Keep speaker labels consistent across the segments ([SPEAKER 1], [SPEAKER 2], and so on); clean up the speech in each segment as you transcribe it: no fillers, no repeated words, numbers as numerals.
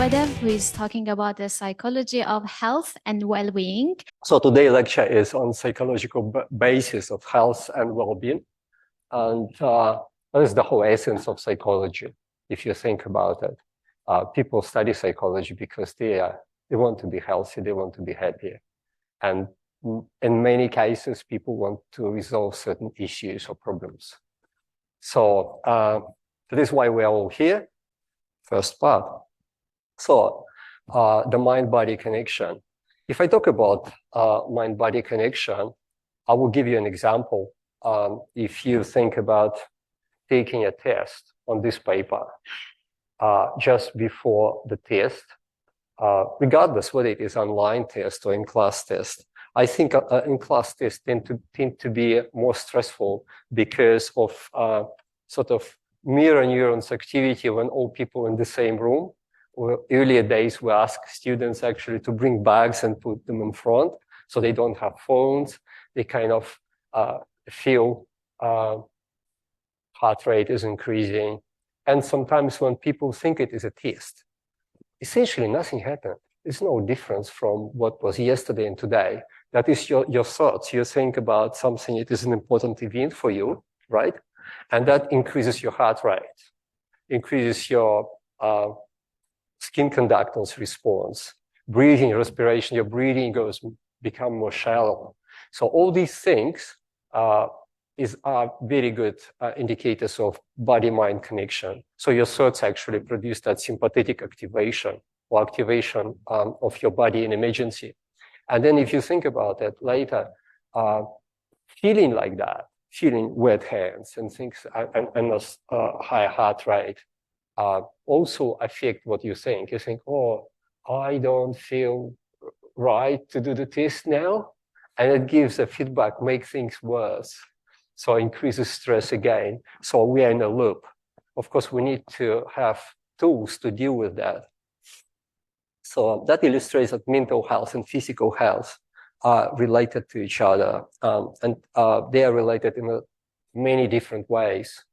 [SPEAKER 1] Medvedev, who is talking about the psychology of health and well-being.
[SPEAKER 2] So today's lecture is on psychological basis of health and well-being. And that is the whole essence of psychology, if you think about it. People study psychology because they want to be healthy, they want to be happy. And in many cases, people want to resolve certain issues or problems. So that is why we are all here, first part. So the mind-body connection. If I talk about mind-body connection, I will give you an example. If you think about taking a test on this paper, just before the test, regardless whether it is online test or in-class test, I think in-class tests tend to be more stressful because of sort of mirror neurons activity when all people in the same room. Earlier days, we asked students actually to bring bags and put them in front so they don't have phones. They kind of feel heart rate is increasing. And sometimes when people think it is a test, essentially nothing happened. There's no difference from what was yesterday and today. That is your thoughts. You think about something, it is an important event for you, right? And that increases your heart rate, increases your skin conductance response, breathing, respiration, your breathing become more shallow. So all these things are very good indicators of body-mind connection. So your thoughts actually produce that sympathetic activation or activation of your body in emergency. And then if you think about it later, feeling like that, feeling wet hands and things and a high heart rate, also affect what you think. You think, oh, I don't feel right to do the test now. And it gives a feedback, make things worse. So increases stress again. So we are in a loop. Of course, we need to have tools to deal with that. So that illustrates that mental health and physical health are related to each other. And they are related in many different ways.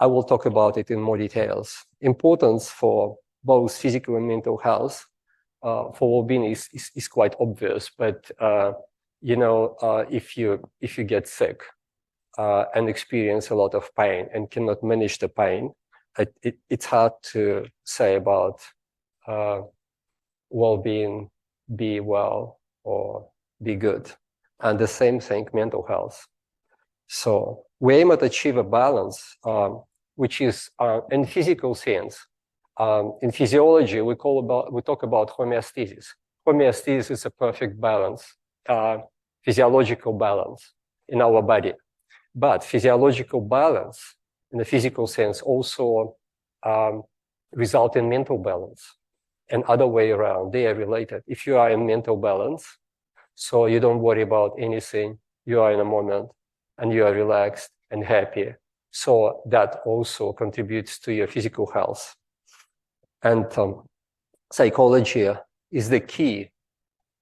[SPEAKER 2] I will talk about it in more details. Importance for both physical and mental health for well-being is quite obvious, but you know, if you get sick and experience a lot of pain and cannot manage the pain, it's hard to say about well-being, be well or be good. And the same thing, mental health. So we aim at achieve a balance, which is in physical sense. In physiology, we talk about homeostasis. Homeostasis is a perfect balance, physiological balance in our body. But physiological balance, in the physical sense, also result in mental balance. And other way around, they are related. If you are in mental balance, so you don't worry about anything, you are in a moment, and you are relaxed and happy. So that also contributes to your physical health. And psychology is the key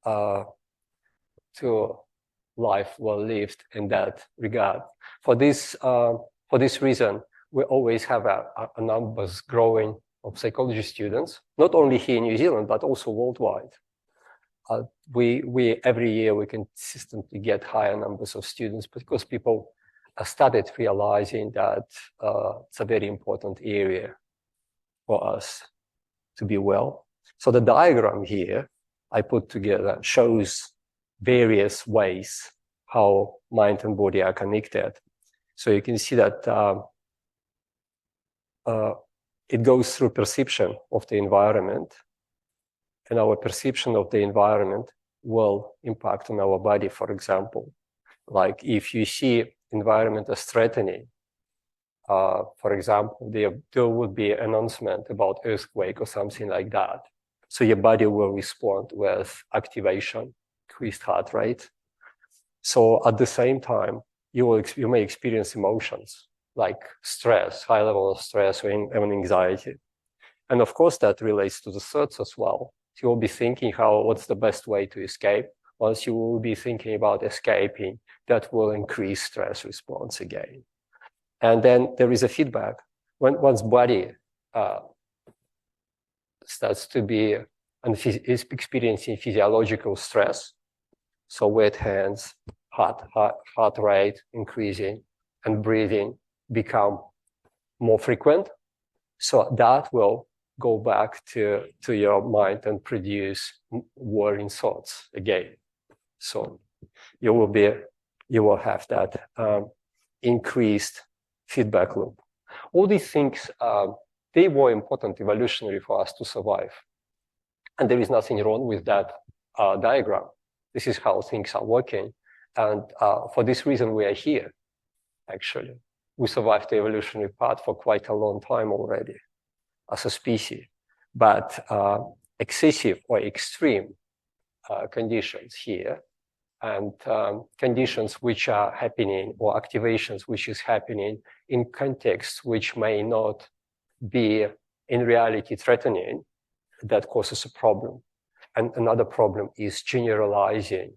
[SPEAKER 2] to life well lived in that regard. For this reason, we always have a numbers growing of psychology students, not only here in New Zealand, but also worldwide. Every year we consistently get higher numbers of students because people started realizing that it's a very important area for us to be well. So the diagram here I put together shows various ways how mind and body are connected. So you can see that it goes through perception of the environment, and our perception of the environment will impact on our body. For example, like if you see environment as threatening, for example, there would be an announcement about earthquake or something like that. So your body will respond with activation, increased heart rate. So at the same time, you may experience emotions like stress, high level of stress or anxiety. And of course, that relates to the thoughts as well. You will be thinking what's the best way to escape. Once you will be thinking about escaping, that will increase stress response again. And then there is a feedback. When one's body starts to be and is experiencing physiological stress. So wet hands, heart rate increasing, and breathing become more frequent. So that will go back to your mind and produce worrying thoughts again. So you will have that increased feedback loop. All these things, they were important evolutionary for us to survive. And there is nothing wrong with that diagram. This is how things are working. And for this reason, we are here, actually. We survived the evolutionary path for quite a long time already as a species. But excessive or extreme conditions here and conditions which are happening or activations which is happening in contexts which may not be in reality threatening, that causes a problem. And another problem is generalizing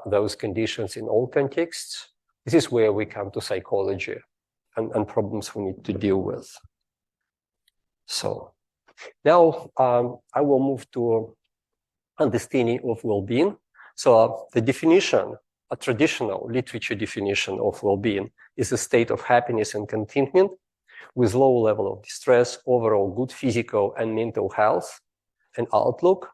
[SPEAKER 2] those conditions in all contexts. This is where we come to psychology and problems we need to deal with. So now I will move to understanding of well-being. So the definition, a traditional literature definition of well-being is a state of happiness and contentment with low level of distress, overall good physical and mental health and outlook,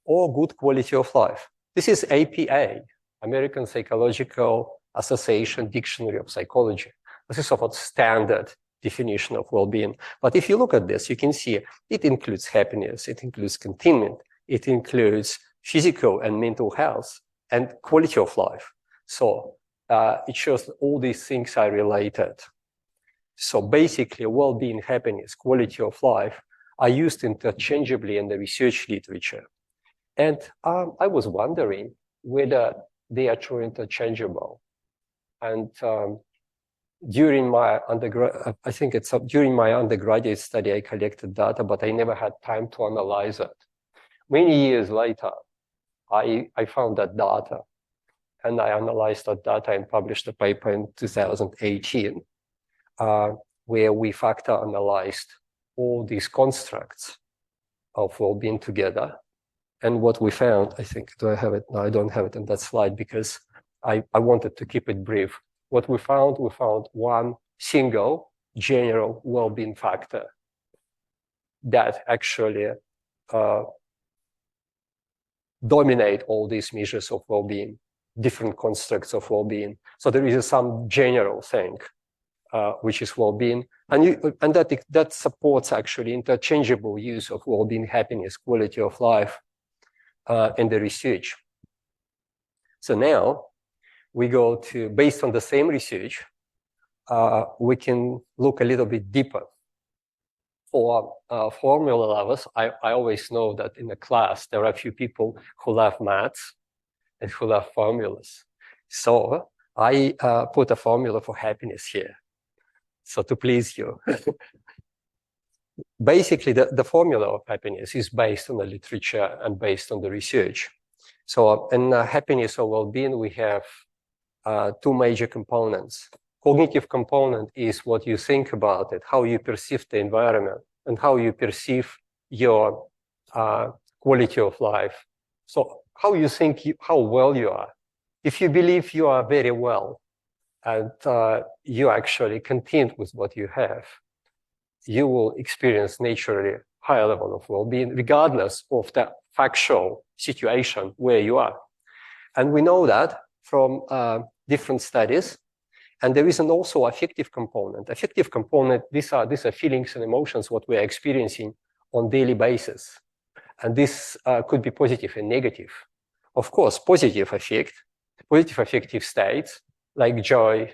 [SPEAKER 2] or good quality of life. This is APA, American Psychological Association Dictionary of Psychology. This is sort of standard definition of well-being. But if you look at this, you can see it includes happiness, it includes contentment, it includes physical and mental health and quality of life. So it shows that all these things are related. So basically, well-being, happiness, quality of life are used interchangeably in the research literature. And I was wondering whether they are truly interchangeable. And during my during my undergraduate study, I collected data, but I never had time to analyze it. Many years later, I found that data, and I analyzed that data and published a paper in 2018, where we factor analyzed all these constructs of well-being together. And what we found, I think, do I have it? No, I don't have it in that slide because I wanted to keep it brief. What we found one single general well-being factor that actually dominate all these measures of well-being, different constructs of well-being. So there is some general thing, which is well-being, and that supports actually interchangeable use of well-being, happiness, quality of life in the research. So now we go to, based on the same research, we can look a little bit deeper. For formula lovers, I always know that in the class, there are a few people who love maths and who love formulas. So I put a formula for happiness here. So to please you. Basically, the formula of happiness is based on the literature and based on the research. So in happiness or well-being, we have two major components. Cognitive component is what you think about it, how you perceive the environment, and how you perceive your quality of life. So how you think, how well you are. If you believe you are very well, and you're actually content with what you have, you will experience naturally higher level of well-being, regardless of the factual situation where you are. And we know that from different studies. And there is also affective component. Affective component, these are feelings and emotions, what we're experiencing on daily basis. And this could be positive and negative. Of course, positive affective states, like joy,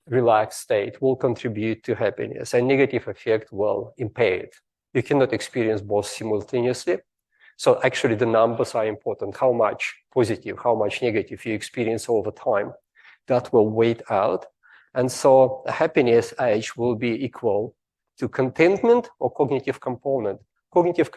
[SPEAKER 2] relaxed state, will contribute to happiness, and negative affect will impair it. You cannot experience both simultaneously. So actually the numbers are important. How much positive, how much negative you experience over time, that will wait out. And so happiness age will be equal to contentment or cognitive component. Cognitive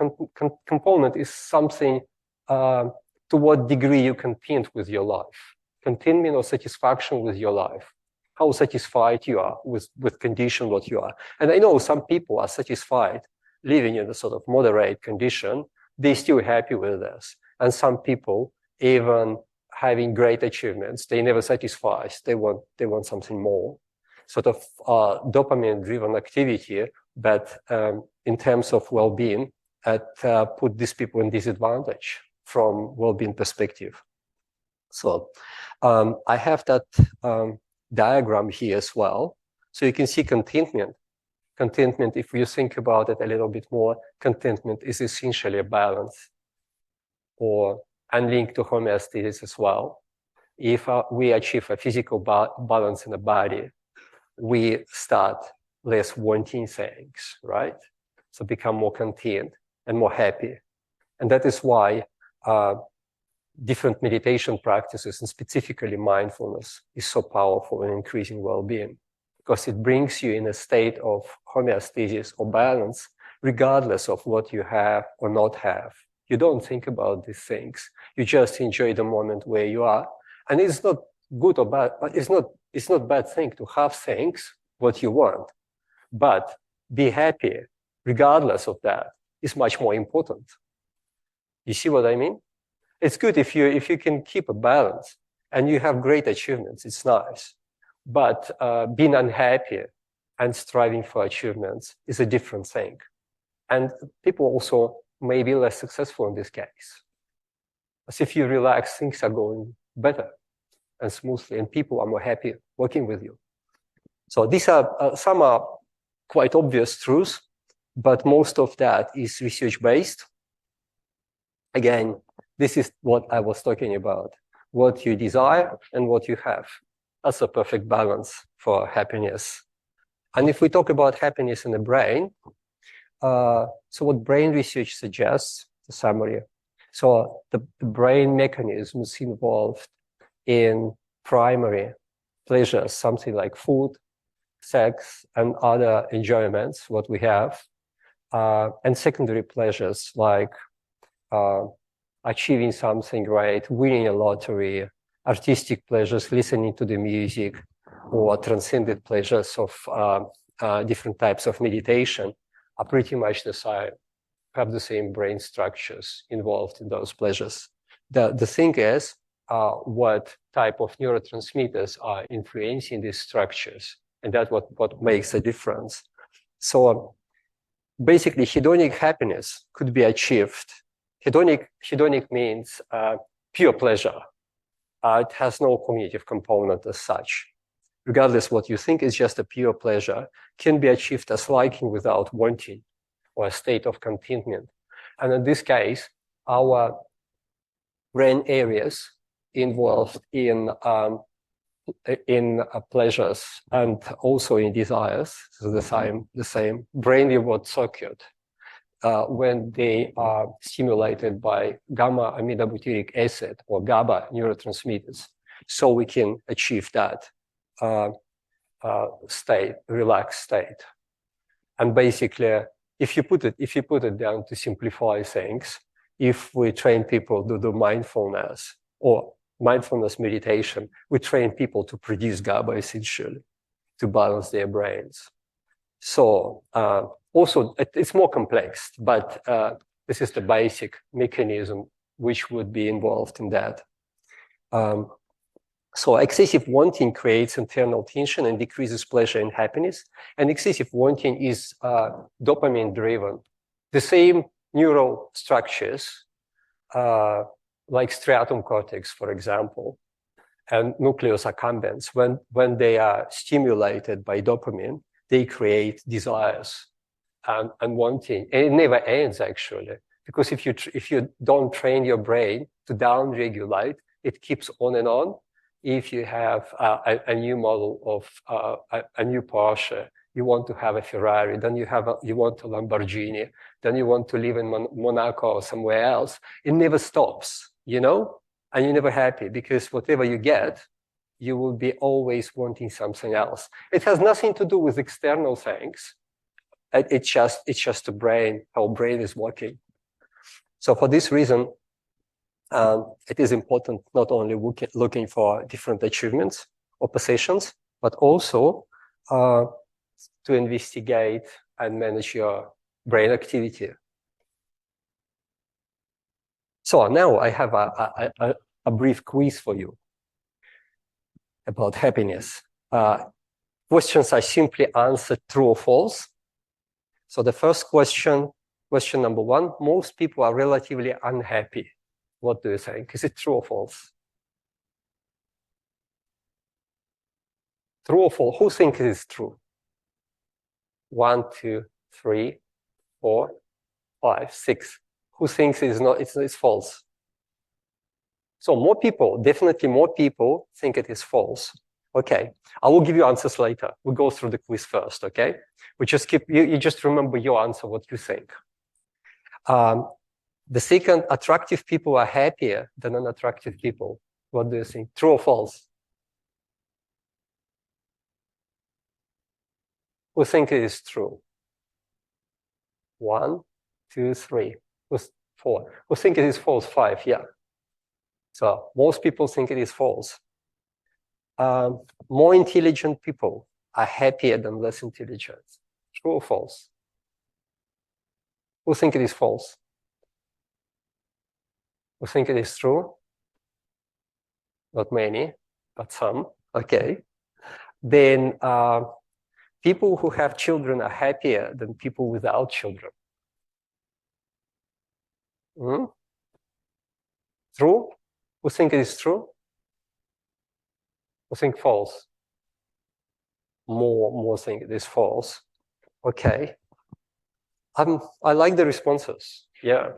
[SPEAKER 2] component is something to what degree you content with your life. Contentment or satisfaction with your life. How satisfied you are with condition what you are. And I know some people are satisfied living in a sort of moderate condition, they're still happy with this. And some people, even having great achievements, they never satisfy. They want something more. Sort of dopamine-driven activity, but in terms of well-being, put these people in disadvantage from well-being perspective. So I have that diagram here as well. So you can see contentment. Contentment, if you think about it a little bit more, contentment is essentially a balance and linked to homeostasis as well. If we achieve a physical balance in the body, we start less wanting things, right? So become more content and more happy. And that is why different meditation practices, and specifically mindfulness, is so powerful in increasing well-being, because it brings you in a state of homeostasis or balance, regardless of what you have or not have. You don't think about these things. You just enjoy the moment where you are. And it's not good or bad, but it's not a bad thing to have things, what you want. But be happy, regardless of that, is much more important. You see what I mean? It's good if you can keep a balance and you have great achievements, it's nice. But being unhappy and striving for achievements is a different thing. And people also may be less successful in this case. As if you relax, things are going better and smoothly, and people are more happy working with you. So these are some are quite obvious truths, but most of that is research-based. Again, this is what I was talking about, what you desire and what you have. That's a perfect balance for happiness. And if we talk about happiness in the brain, so what brain research suggests, the summary. So the brain mechanisms involved in primary pleasures, something like food, sex, and other enjoyments, what we have, and secondary pleasures like achieving something great, winning a lottery, artistic pleasures, listening to the music, or transcendent pleasures of different types of meditation are pretty much the same, have the same brain structures involved in those pleasures. The thing is, what type of neurotransmitters are influencing these structures, and that's what makes a difference. So basically, hedonic happiness could be achieved. Hedonic means pure pleasure. It has no cognitive component as such. Regardless what you think is just a pure pleasure, can be achieved as liking without wanting, or a state of contentment. And in this case, our brain areas involved in pleasures and also in desires, so the same brain reward circuit, when they are stimulated by gamma aminobutyric acid or GABA neurotransmitters. So we can achieve that state, relaxed state. And basically, if you put it down to simplify things, if we train people to do mindfulness or mindfulness meditation, we train people to produce GABA essentially, to balance their brains. So also, it's more complex, but this is the basic mechanism which would be involved in that. So excessive wanting creates internal tension and decreases pleasure and happiness. And excessive wanting is dopamine-driven. The same neural structures, like striatum cortex, for example, and nucleus accumbens, when they are stimulated by dopamine, they create desires and wanting. And it never ends, actually, because if you don't train your brain to down-regulate, it keeps on and on. If you have a new model of a new Porsche, you want to have a Ferrari, then you want a Lamborghini, then you want to live in Monaco or somewhere else. It never stops, you know? And you're never happy, because whatever you get, you will be always wanting something else. It has nothing to do with external things. It's just the brain, how brain is working. So for this reason, it is important not only looking for different achievements or possessions, but also to investigate and manage your brain activity. So now I have a brief quiz for you about happiness. Questions I simply answer true or false. So the first question number one, most people are relatively unhappy. What do you think? Is it true or false? True or false? Who thinks it is true? 1, 2, 3, 4, 5, 6. Who thinks it is not? It's false. So more people, definitely more people think it is false. Okay, I will give you answers later. We'll go through the quiz first, okay? We just keep, you just remember your answer, what you think. The second, attractive people are happier than unattractive people. What do you think? True or false? Who think it is true? 1, 2, 3. Who's 4? Who think it is false? 5, yeah. So most people think it is false. More intelligent people are happier than less intelligent. True or false? Who think it is false? Who think it is true? Not many, but some. Okay. Then people who have children are happier than people without children. True? Who think it is true? Who think false? More think it is false. Okay. I like the responses. Yeah.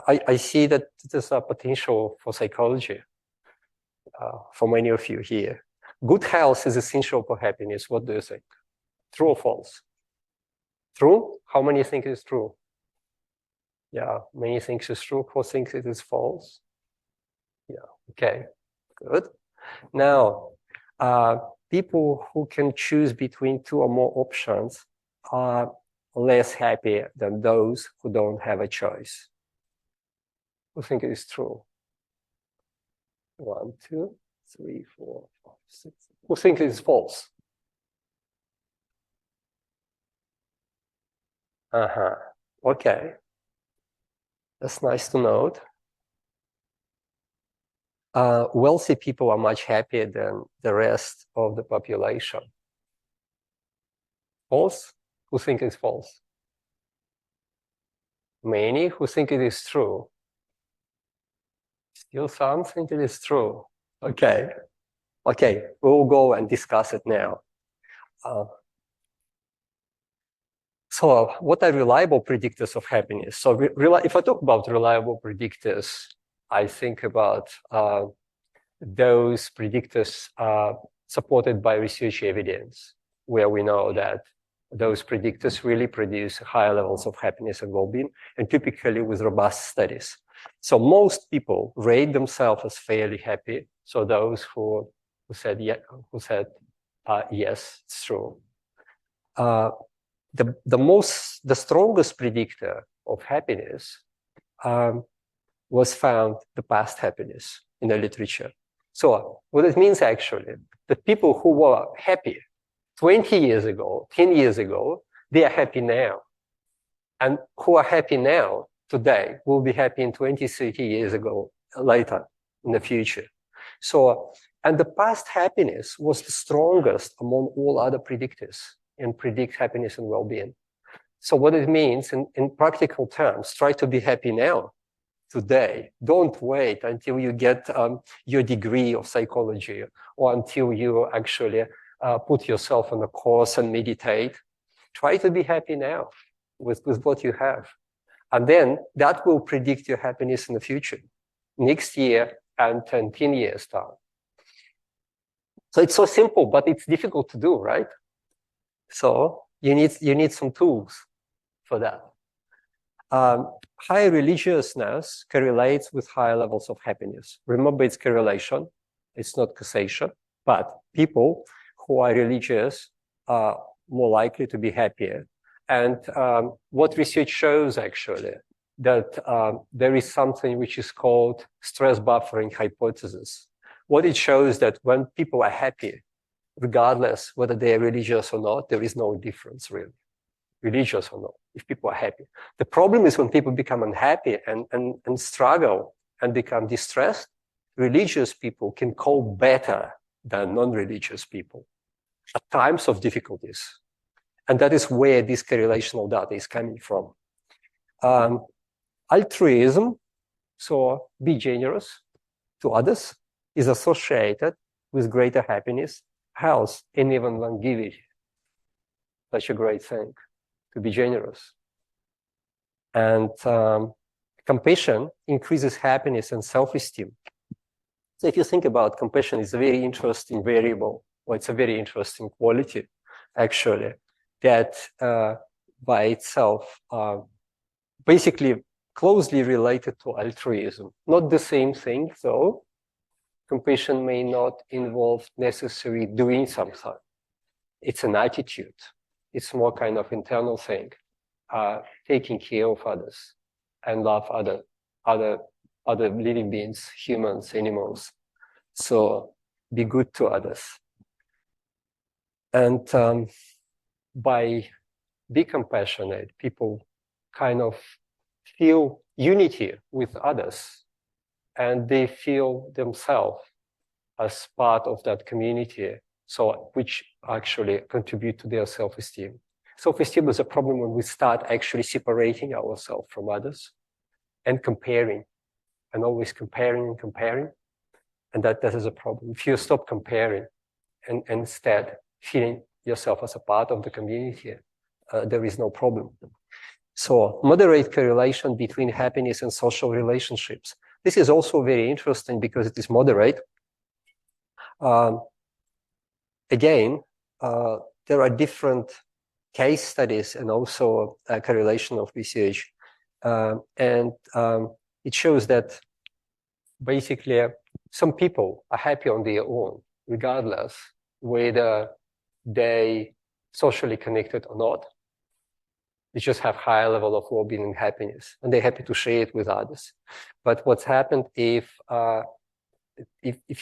[SPEAKER 2] I see that there's a potential for psychology for many of you here. Good health is essential for happiness. What do you think? True or false? True? How many think it is true? Yeah, many think it's true. Who thinks it is false? Yeah, okay, good. Now, people who can choose between 2 or more options are less happy than those who don't have a choice. Who think it is true? 1, 2, 3, 4, 5, 6. Who think it is false? Okay. That's nice to note. Wealthy people are much happier than the rest of the population. False? Who think it's false? Many who think it is true. Still some think it is true. Okay. Okay, we'll go and discuss it now. So what are reliable predictors of happiness? So if I talk about reliable predictors, I think about those predictors supported by research evidence, where we know that those predictors really produce higher levels of happiness and well-being, and typically with robust studies. So most people rate themselves as fairly happy. So those who said yes, it's true. The strongest predictor of happiness was found the past happiness in the literature. So what it means actually, the people who were happy 20 years ago, 10 years ago, they are happy now. And who are happy now, today, will be happy in 20, 30 years ago, later in the future. So, and the past happiness was the strongest among all other predictors and predict happiness and well-being. So what it means in practical terms, try to be happy now, today. Don't wait until you get your degree of psychology or until you actually put yourself on a course and meditate. Try to be happy now with what you have. And then that will predict your happiness in the future, next year and 10 years time. So it's so simple, but it's difficult to do, right? So you need some tools for that. High religiousness correlates with higher levels of happiness. Remember, it's correlation, it's not causation, but people who are religious are more likely to be happier. And what research shows actually, that there is something which is called stress buffering hypothesis. What it shows that when people are happy, regardless whether they are religious or not, there is no difference really religious or not, if people are happy. The problem is when people become unhappy and struggle and become distressed, religious people can cope better than non-religious people at times of difficulties. And that is where this correlational data is coming from. Altruism, so be generous to others, is associated with greater happiness, health, and even longevity. Such a great thing, to be generous. And compassion increases happiness and self-esteem. So if you think about compassion, it's a very interesting variable, or it's a very interesting quality, actually, that by itself basically closely related to altruism. Not the same thing, though. Compassion may not involve necessarily doing something. It's an attitude. It's more kind of internal thing, taking care of others and love other living beings, humans, animals. So be good to others. And by be compassionate, people kind of feel unity with others, and they feel themselves as part of that community, so which actually contribute to their self-esteem. Self-esteem is a problem when we start actually separating ourselves from others and comparing, and always comparing and comparing, and that is a problem. If you stop comparing and instead feeling yourself as a part of the community, there is no problem. So moderate correlation between happiness and social relationships. This is also very interesting because it is moderate. Again, there are different case studies and also a correlation of research. And it shows that basically some people are happy on their own, regardless whether they socially connected or not. They just have higher level of well-being and happiness, and they're happy to share it with others. But what's happened if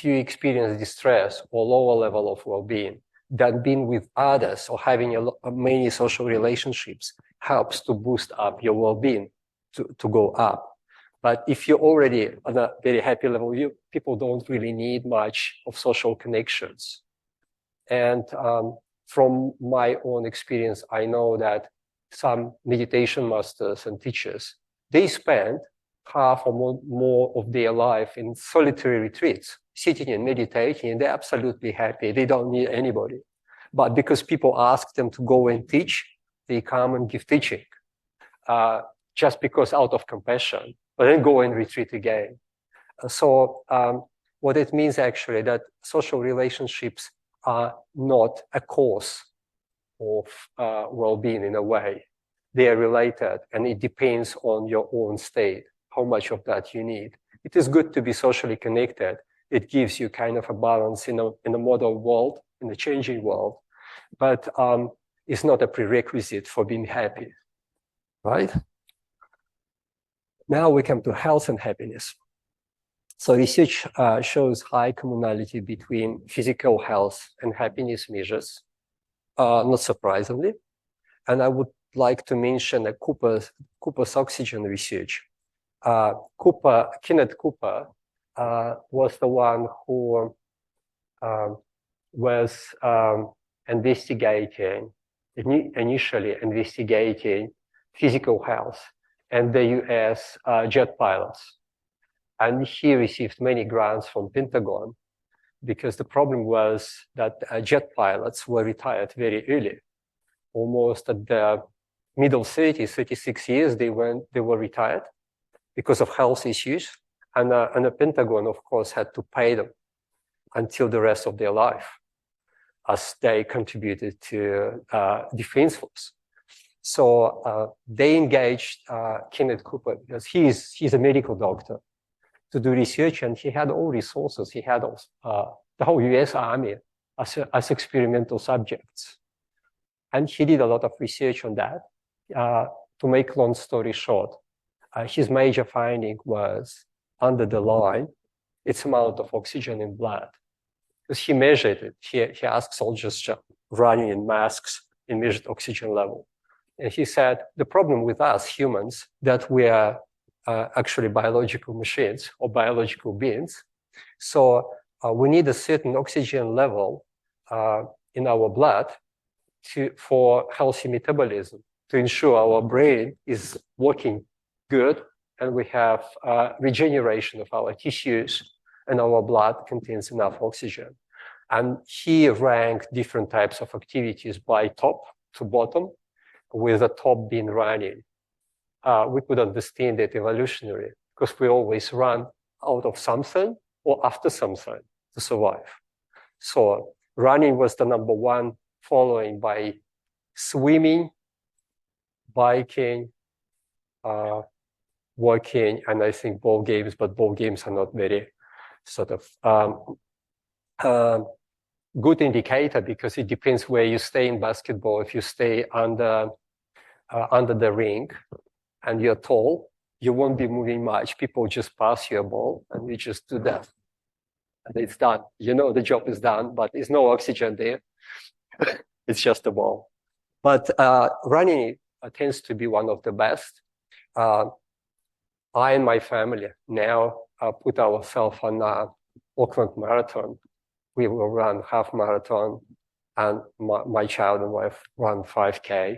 [SPEAKER 2] you experience distress or lower level of well-being, that being with others or having many social relationships helps to boost up your well-being to go up. But if you're already on a very happy level, people don't really need much of social connections. And from my own experience, I know that some meditation masters and teachers, they spend half or more of their life in solitary retreats, sitting and meditating, and they're absolutely happy. They don't need anybody. But because people ask them to go and teach, they come and give teaching, just because out of compassion, but then go and retreat again. So what it means actually that social relationships are not a cause of well-being in a way. They are related, and it depends on your own state, how much of that you need. It is good to be socially connected. It gives you kind of a balance in a modern world, in a changing world, but it's not a prerequisite for being happy, right? Now we come to health and happiness. So research shows high commonality between physical health and happiness measures, not surprisingly. And I would like to mention Cooper's oxygen research. Kenneth Cooper was the one who was initially investigating physical health and the US jet pilots. And he received many grants from Pentagon because the problem was that jet pilots were retired very early. Almost at the middle 30s, 36 years, they were retired because of health issues. And the Pentagon, of course, had to pay them until the rest of their life as they contributed to defense force. So they engaged Kenneth Cooper because he's a medical doctor to do research, and he had all resources. He had the whole US Army as experimental subjects. And he did a lot of research on that. To make long story short, his major finding was under the line, its amount of oxygen in blood. Because he measured it. He asked soldiers running in masks and measured oxygen level. And he said, the problem with us humans, that we are actually biological machines or biological beings. So we need a certain oxygen level in our blood for healthy metabolism, to ensure our brain is working good and we have regeneration of our tissues and our blood contains enough oxygen. And he ranked different types of activities by top to bottom, with the top being running. We could understand it evolutionary because we always run out of something or after something to survive. So running was the number one, following by swimming, biking, walking, and I think ball games, but ball games are not very sort of good indicator because it depends where you stay in basketball. If you stay under the ring and you're tall, you won't be moving much. People just pass you a ball and you just do that. And it's done. You know the job is done, but there's no oxygen there. It's just a ball. But running tends to be one of the best. I and my family now put ourselves on Auckland Marathon. We will run half marathon, and my child and wife run 5K.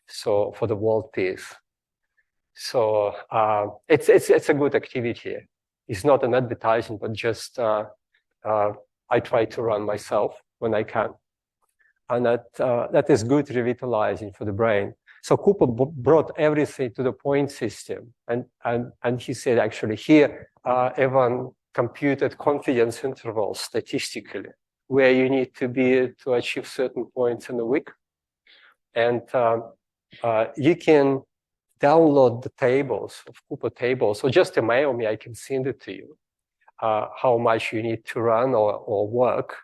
[SPEAKER 2] So for the world peace. So it's a good activity. It's not an advertising, but just I try to run myself when I can. And that is good revitalizing for the brain. So Cooper brought everything to the point system. And he said, actually, here, everyone computed confidence intervals statistically, where you need to be to achieve certain points in a week. And you can download the tables of Cooper tables, or just email me, I can send it to you, how much you need to run or work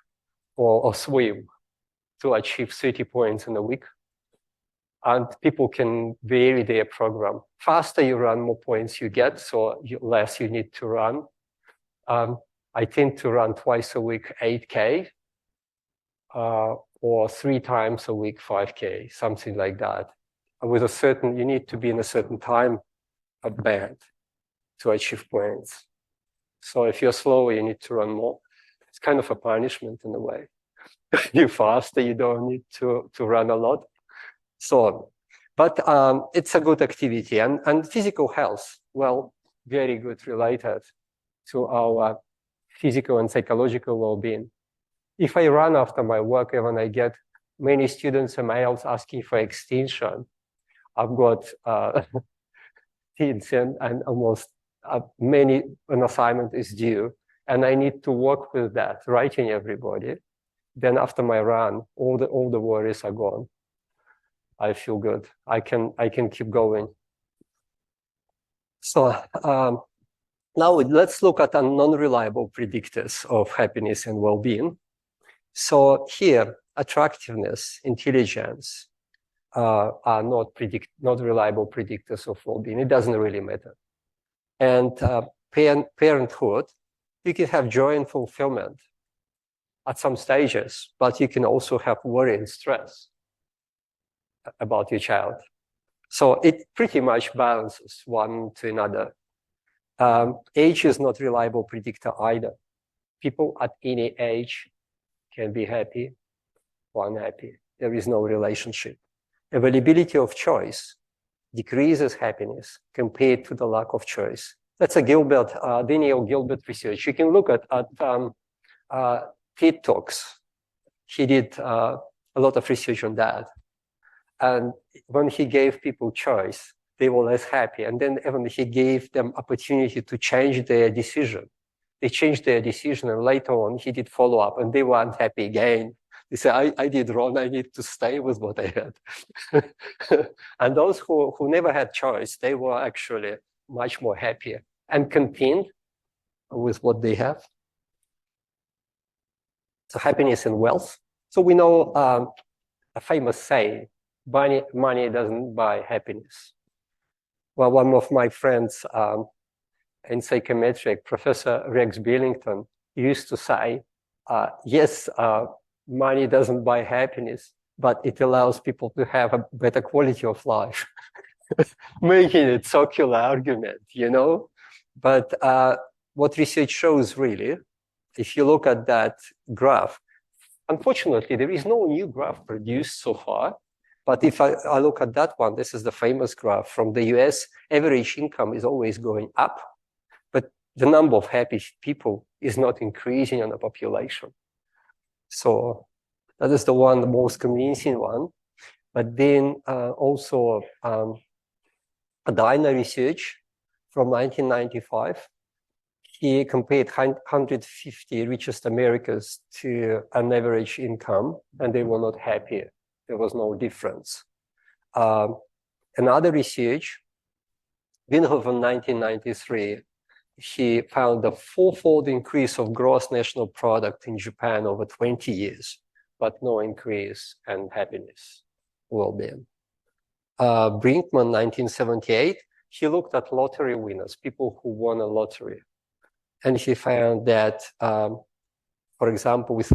[SPEAKER 2] or swim to achieve 30 points in a week. And people can vary their program. Faster you run, more points you get, so less you need to run. I tend to run twice a week 8K, or 3 times a week 5K, something like that. With a certain, you need to be in a certain time band to achieve points. So if you're slower, you need to run more. It's kind of a punishment in a way. You're faster, you don't need to run a lot. So, but it's a good activity. And physical health, well, very good related to our physical and psychological well-being. If I run after my work, when I get many students and emails asking for extension, I've got teens and almost many, an assignment is due, and I need to work with that, writing everybody. Then after my run, all the worries are gone. I feel good. I can keep going. So now let's look at non-reliable predictors of happiness and well-being. So here, attractiveness, intelligence are not reliable predictors of well-being. It doesn't really matter. And parenthood, you can have joy and fulfillment at some stages, but you can also have worry and stress about your child. So it pretty much balances one to another. Age is not a reliable predictor either. People at any age can be happy or unhappy. There is no relationship. Availability of choice decreases happiness compared to the lack of choice. That's a Daniel Gilbert research. You can look at TED Talks. He did a lot of research on that. And when he gave people choice, they were less happy. And then when he gave them opportunity to change their decision, they changed their decision. And later on, he did follow up and they were unhappy again. They said, I did wrong. I need to stay with what I had. And those who never had choice, they were actually much more happier and content with what they have. So happiness and wealth. So we know a famous saying, money doesn't buy happiness. Well, one of my friends in psychometric, Professor Rex Billington, used to say, yes, money doesn't buy happiness, but it allows people to have a better quality of life, making it circular argument, you know? But what research shows really, if you look at that graph, unfortunately, there is no new graph produced so far. But if I look at that one, this is the famous graph from the US, average income is always going up, but the number of happy people is not increasing on the population. So that is the most convincing one. But then also a Diner research from 1995, he compared 150 richest Americans to an average income, and they were not happy. There was no difference. Another research, Winhoff in 1993, he found a fourfold increase of gross national product in Japan over 20 years, but no increase in happiness, well-being. Brinkman, 1978, he looked at lottery winners, people who won a lottery. And he found that, for example, with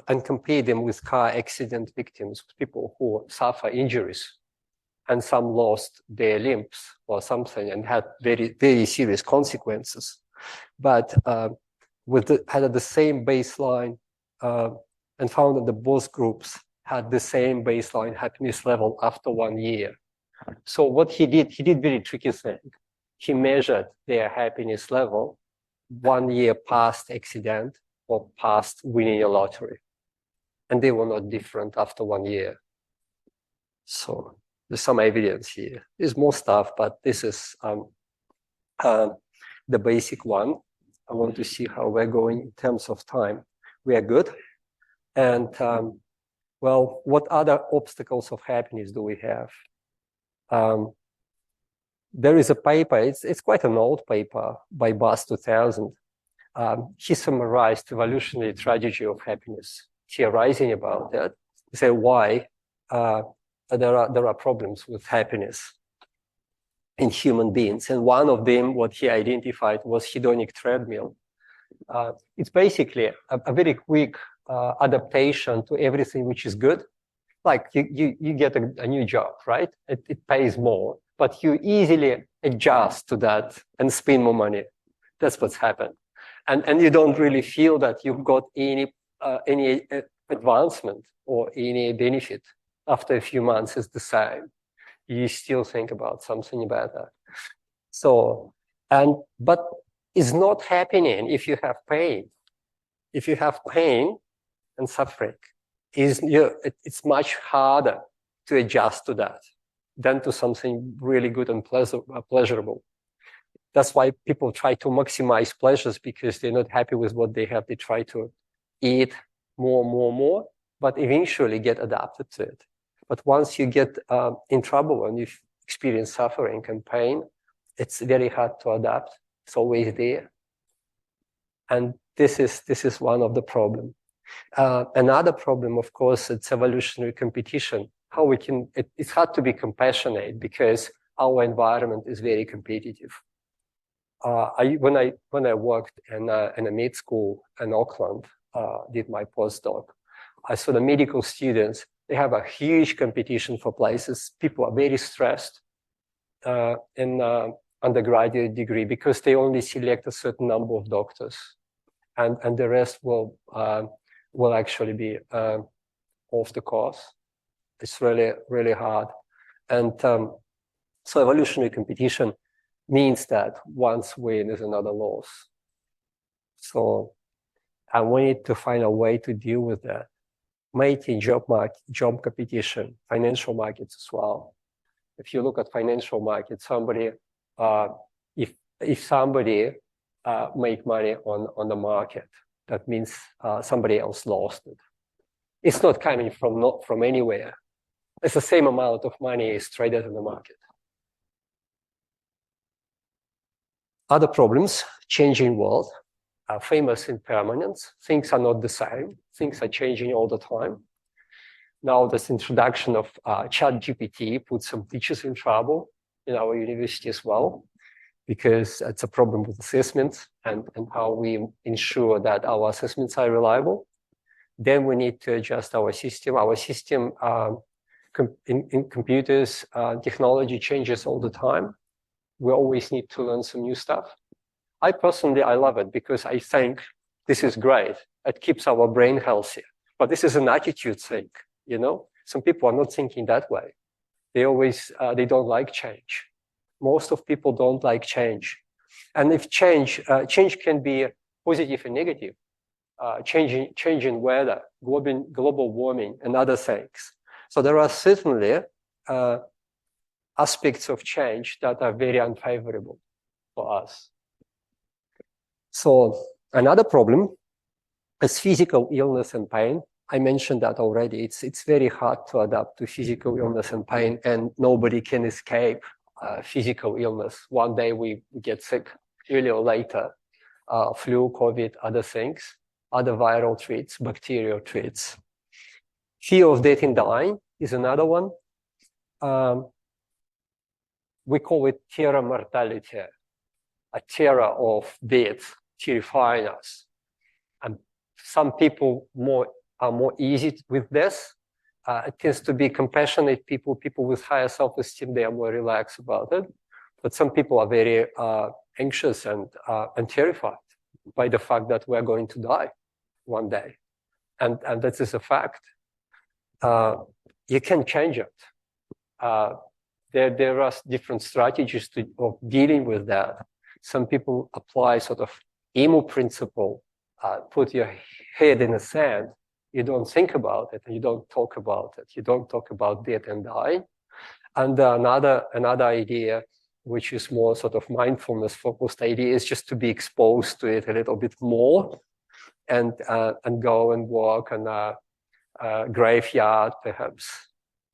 [SPEAKER 2] and compared them with car accident victims, people who suffer injuries, and some lost their limbs or something and had very, very serious consequences. But had the same baseline and found that both groups had the same baseline happiness level after 1 year. So what he did very tricky thing. He measured their happiness level 1 year past accident or past winning a lottery. And they were not different after 1 year. So there's some evidence here. There's more stuff, but this is the basic one. I want to see how we're going in terms of time. We are good. And well, what other obstacles of happiness do we have? There is a paper, it's quite an old paper by Bass 2000. He summarized the evolutionary tragedy of happiness, theorizing about that. He said why there are problems with happiness in human beings. And one of them, what he identified, was hedonic treadmill. It's basically a very quick adaptation to everything which is good. Like you get a new job, right? It pays more, but you easily adjust to that and spend more money. That's what's happened. And you don't really feel that you've got any advancement or any benefit. After a few months, it's the same. You still think about something better. So, but it's not happening if you have pain. If you have pain and suffering, it's much harder to adjust to that than to something really good and pleasurable. That's why people try to maximize pleasures, because they're not happy with what they have. They try to eat more, but eventually get adapted to it. But once you get in trouble and you experience suffering and pain, it's very hard to adapt. It's always there. And this is one of the problems. Another problem, of course, it's evolutionary competition. How we can, it's hard to be compassionate because our environment is very competitive. When I worked in a med school in Auckland, did my postdoc, I saw the medical students, they have a huge competition for places. People are very stressed in undergraduate degree because they only select a certain number of doctors, and the rest will actually be off the course. It's really, really hard. And so evolutionary competition means that once win is another loss. So and we need to find a way to deal with that. Making job competition, financial markets as well. If you look at financial markets, somebody, if somebody make money on the market, that means somebody else lost it. It's not coming from anywhere. It's the same amount of money is traded in the market. Other problems, changing world, famous impermanence. Things are not the same. Things are changing all the time. Now this introduction of ChatGPT put some teachers in trouble in our university as well, because it's a problem with assessments and how we ensure that our assessments are reliable. then we need to adjust our system. Our system in computers, technology changes all the time. We always need to learn some new stuff. I personally love it because I think this is great. It keeps our brain healthy. But this is an attitude thing, you know? Some people are not thinking that way. They don't like change. Most of people don't like change. And if change can be positive and negative, changing weather, global warming, and other things. So there are certainly aspects of change that are very unfavorable for us. So another problem is physical illness and pain. I mentioned that already. It's very hard to adapt to physical illness and pain, and nobody can escape physical illness. One day we get sick, earlier or later, flu, COVID, other things, other viral traits, bacterial traits. Fear of death and dying is another one. We call it terror mortality, a terror of death, terrifying us. And some people are more easy with this. It tends to be compassionate people with higher self-esteem, they are more relaxed about it. But some people are very anxious and terrified by the fact that we're going to die one day. And that is a fact. You can change it. There are different strategies of dealing with that. Some people apply sort of emo principle, put your head in the sand. You don't think about it, and you don't talk about it. You don't talk about death and dying. And another idea, which is more sort of mindfulness-focused idea, is just to be exposed to it a little bit more, and go and walk on a graveyard, perhaps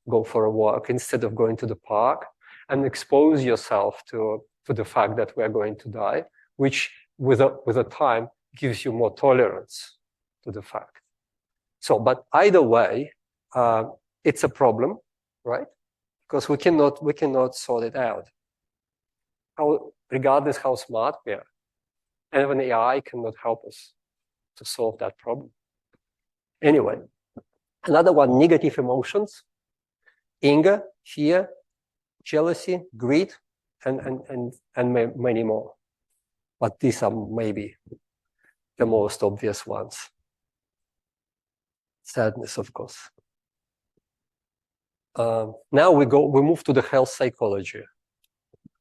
[SPEAKER 2] go for a walk instead of going to the park, and expose yourself to the fact that we're going to die, which with a time gives you more tolerance to the fact. So, but either way, it's a problem, right? Because we cannot sort it out. Regardless how smart we are, and even AI cannot help us to solve that problem. Anyway, another one: negative emotions, anger, fear, jealousy, greed, and many more. But these are maybe the most obvious ones. Sadness, of course. Now we move to the health psychology.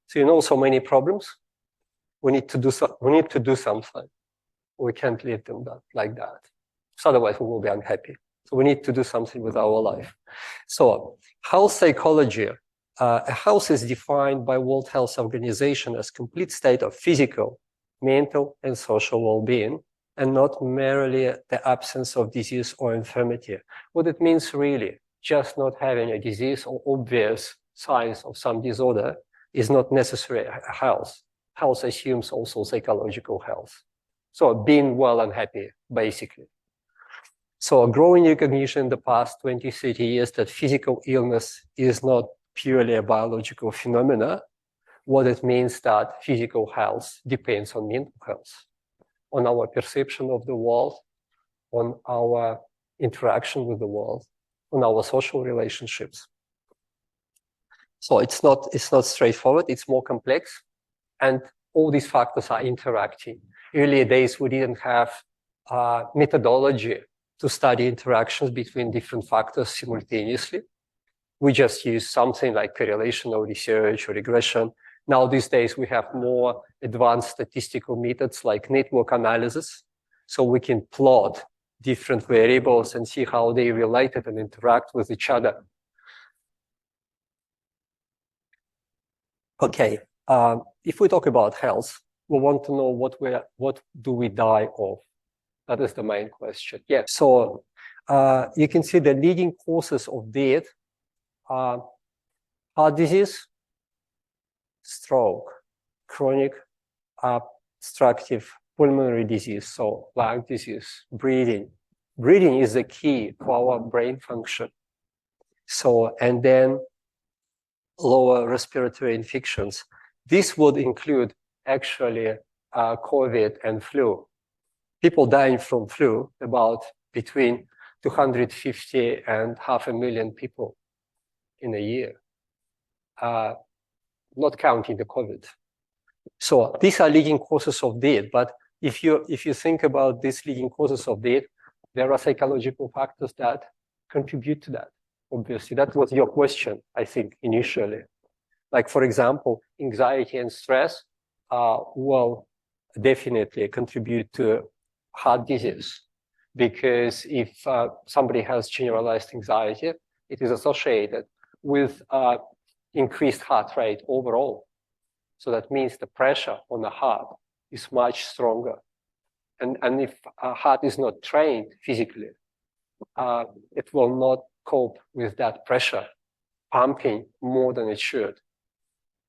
[SPEAKER 2] So, you know, so many problems. We need to do something. We can't leave them like that. So otherwise we will be unhappy. So we need to do something with our life. So health psychology, a health is defined by World Health Organization as complete state of physical, mental, and social well-being, and not merely the absence of disease or infirmity. What it means really, just not having a disease or obvious signs of some disorder is not necessary health. Health assumes also psychological health. So being well and happy, basically. So a growing recognition in the past 20, 30 years that physical illness is not purely a biological phenomena. What it means that physical health depends on mental health, on our perception of the world, on our interaction with the world, on our social relationships. So it's not straightforward, it's more complex, and all these factors are interacting. Earlier days, we didn't have methodology to study interactions between different factors simultaneously. We just use something like correlational research or regression. Now, these days, we have more advanced statistical methods like network analysis. So we can plot different variables and see how they related and interact with each other. Okay, if we talk about health, we want to know what do we die of? That is the main question. Yeah, so you can see the leading causes of death are heart disease, stroke, chronic obstructive pulmonary disease, so lung disease, breathing. Breathing is the key to our brain function. So, and then lower respiratory infections. This would include actually COVID and flu. People dying from flu, about between 250 and 500,000 people in a year, not counting the COVID. So these are leading causes of death. But if you think about these leading causes of death, there are psychological factors that contribute to that. Obviously, that was your question, I think, initially. Like, for example, anxiety and stress will definitely contribute to heart disease. Because if somebody has generalized anxiety, it is associated with increased heart rate overall. So that means the pressure on the heart is much stronger. And if a heart is not trained physically, it will not cope with that pressure, pumping more than it should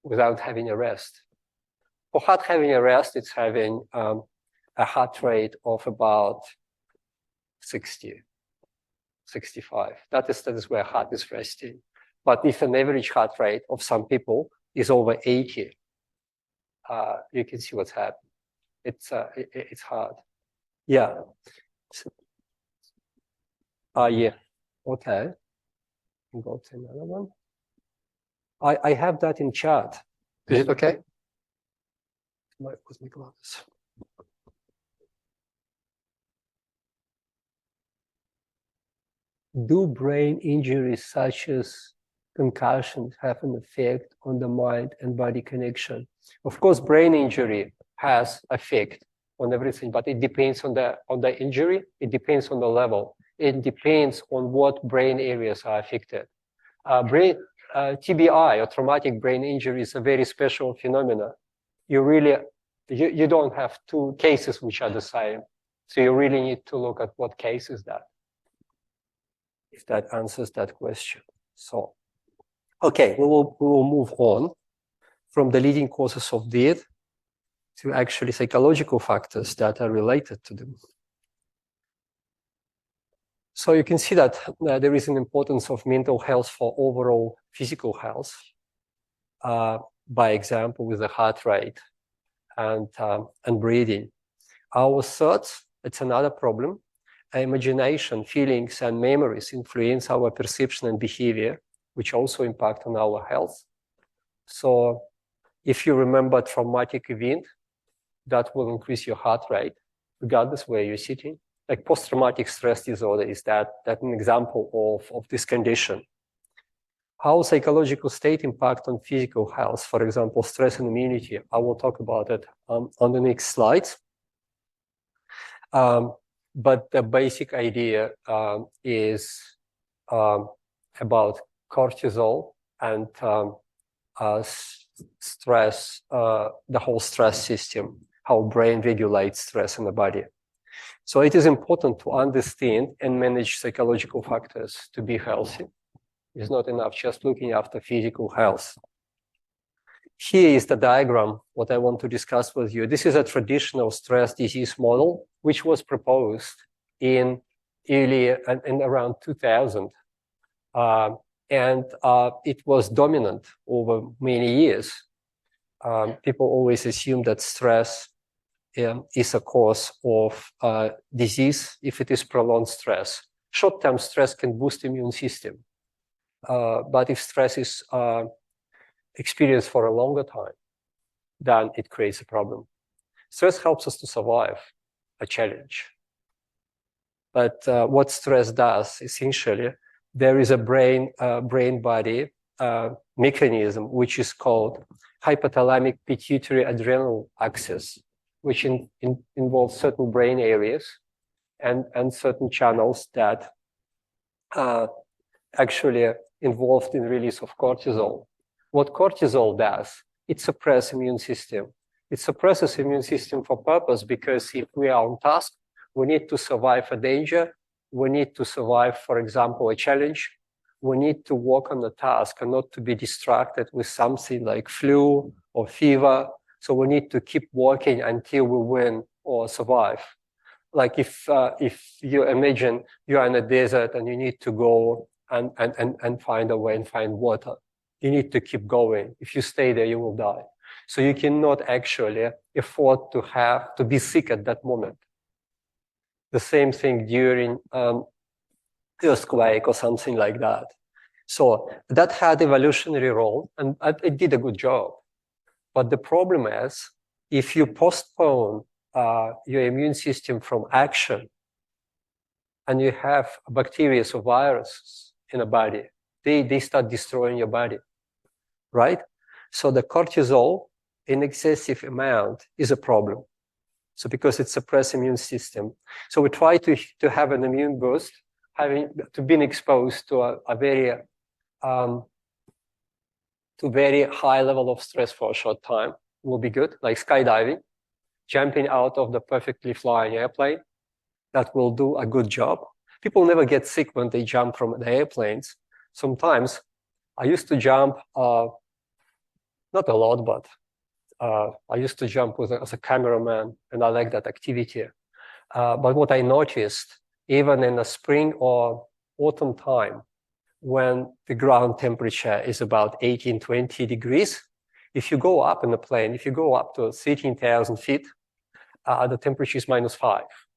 [SPEAKER 2] without having a rest. For heart having a rest, it's having a heart rate of about 60, 65. That is where heart is resting. But if an average heart rate of some people is over 80, you can see what's happening. It's hard. Yeah. Yeah. Okay. Go to another one. I have that in chat. Is it okay? With my glasses. Do brain injuries such as concussions have an effect on the mind and body connection? Of course, brain injury has effect on everything, but it depends on the injury. It depends on the level. It depends on what brain areas are affected. TBI, or traumatic brain injury, is a very special phenomena. You don't have two cases which are the same. So you really need to look at what case is that, if that answers that question. So, okay, we will move on from the leading causes of death to actually psychological factors that are related to them. So you can see that there is an importance of mental health for overall physical health, by example, with the heart rate and breathing. Our thoughts, it's another problem. Imagination, feelings, and memories influence our perception and behavior, which also impact on our health. So if you remember a traumatic event, that will increase your heart rate, regardless where you're sitting. Like post-traumatic stress disorder is that an example of this condition. How psychological state impact on physical health, for example, stress and immunity. I will talk about it on the next slide. But the basic idea is about cortisol and stress, the whole stress system, how brain regulates stress in the body. So it is important to understand and manage psychological factors to be healthy. It's not enough just looking after physical health. Here is the diagram, what I want to discuss with you. This is a traditional stress disease model, which was proposed in around 2000. And it was dominant over many years. People always assume that stress is a cause of disease if it is prolonged stress. Short-term stress can boost immune system. But if stress is experienced for a longer time, then it creates a problem. Stress helps us to survive a challenge. But what stress does, essentially, there is a brain-body mechanism, which is called hypothalamic pituitary adrenal axis, which involves certain brain areas and certain channels that are actually involved in release of cortisol. What cortisol does, it suppresses immune system. It suppresses immune system for purpose because if we are on task, we need to survive a danger. We need to survive, for example, a challenge. We need to work on the task and not to be distracted with something like flu or fever. So we need to keep working until we win or survive. Like if you imagine you are in a desert and you need to go and find a way and find water. You need to keep going. If you stay there, you will die. So you cannot actually afford to be sick at that moment. The same thing during earthquake or something like that. So that had evolutionary role, and it did a good job. But the problem is, if you postpone your immune system from action, and you have bacteria or viruses in a body, they start destroying your body, right? So the cortisol in excessive amount is a problem. So because it suppresses immune system. So we try to have an immune boost, to being exposed to a very high level of stress for a short time will be good, like skydiving, jumping out of the perfectly flying airplane. That will do a good job. People never get sick when they jump from the airplanes. Sometimes I used to jump, not a lot, but I used to jump as a cameraman, and I like that activity. But what I noticed, even in the spring or autumn time, when the ground temperature is about 18, 20 degrees, if you go up in the plane, if you go up to 13,000 feet, the temperature is -5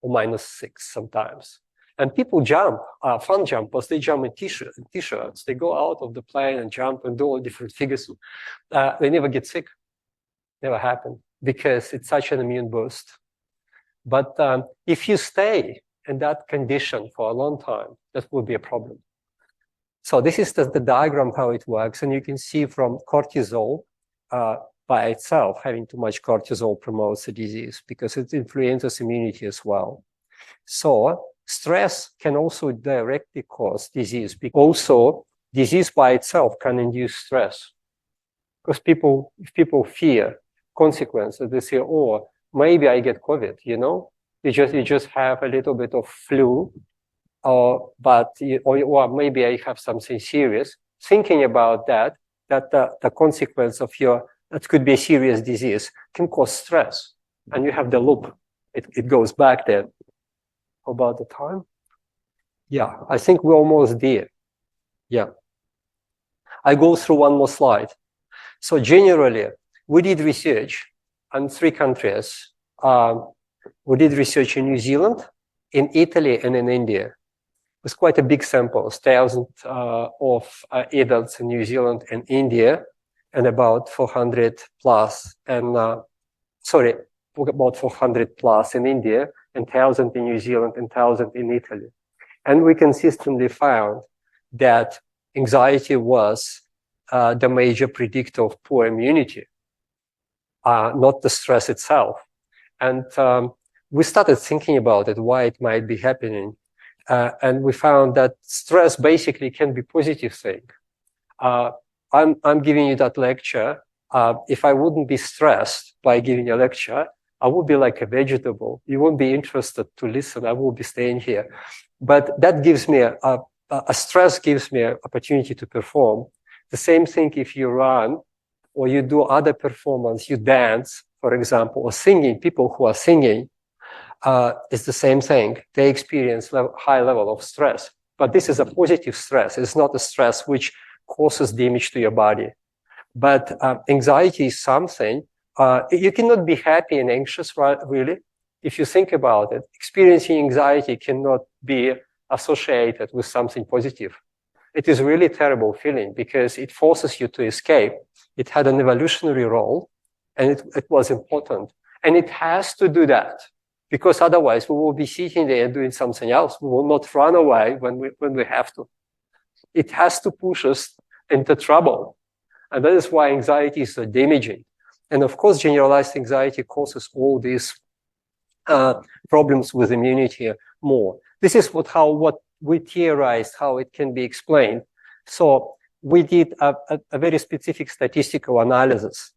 [SPEAKER 2] or -6 sometimes. And people jump, fun jumpers, they jump in t-shirts. They go out of the plane and jump and do all different figures. They never get sick, never happen, because it's such an immune boost. But if you stay in that condition for a long time, that will be a problem. So this is the diagram how it works. And you can see from cortisol by itself, having too much cortisol promotes the disease because it influences immunity as well. So stress can also directly cause disease. Also, disease by itself can induce stress. Because if people fear consequences, they say, oh, maybe I get COVID, you know? You just have a little bit of flu, or maybe I have something serious. Thinking about that the consequence of that could be a serious disease can cause stress. And you have the loop. It goes back there. How about the time? Yeah, I think we're almost there. Yeah. I go through one more slide. So generally, we did research in 3 countries. We did research in New Zealand, in Italy, and in India. It was quite a big sample, thousands of adults in New Zealand and India, and about 400 plus, about 400 plus in India, and 1,000 in New Zealand, and 1,000 in Italy. And we consistently found that anxiety was the major predictor of poor immunity, not the stress itself. And we started thinking about it, why it might be happening. And we found that stress basically can be a positive thing. I'm giving you that lecture. If I wouldn't be stressed by giving a lecture, I would be like a vegetable. You won't be interested to listen. I will be staying here. But that gives me a stress gives me an opportunity to perform. The same thing if you run or you do other performance, you dance, for example, or singing. People who are singing, it's the same thing. They experience high level of stress. But this is a positive stress. It's not a stress which causes damage to your body. But anxiety is something, you cannot be happy and anxious, right, really. If you think about it, experiencing anxiety cannot be associated with something positive. It is really a terrible feeling because it forces you to escape. It had an evolutionary role, and it was important. And it has to do that, because otherwise we will be sitting there doing something else. We will not run away when we have to. It has to push us into trouble. And that is why anxiety is so damaging. And of course, generalized anxiety causes all these problems with immunity more. This is what we theorized how it can be explained. So we did a very specific statistical analysis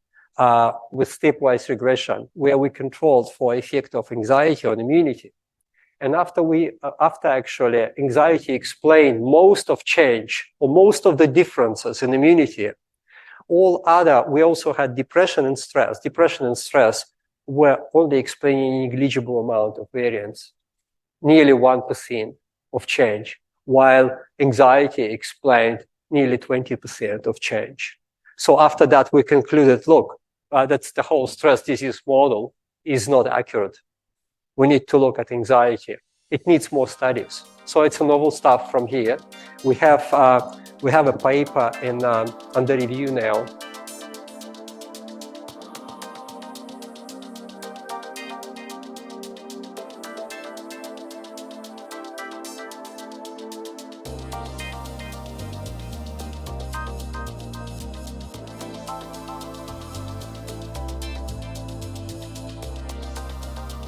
[SPEAKER 2] with stepwise regression, where we controlled for effect of anxiety on immunity. And after actually anxiety explained most of change or most of the differences in immunity, we also had depression and stress. Depression and stress were only explaining negligible amount of variance, nearly 1% of change, while anxiety explained nearly 20% of change. So after that, we concluded, look, that's the whole stress disease model is not accurate. we need to look at anxiety. It needs more studies. So it's a novel stuff from here. We have a paper under review now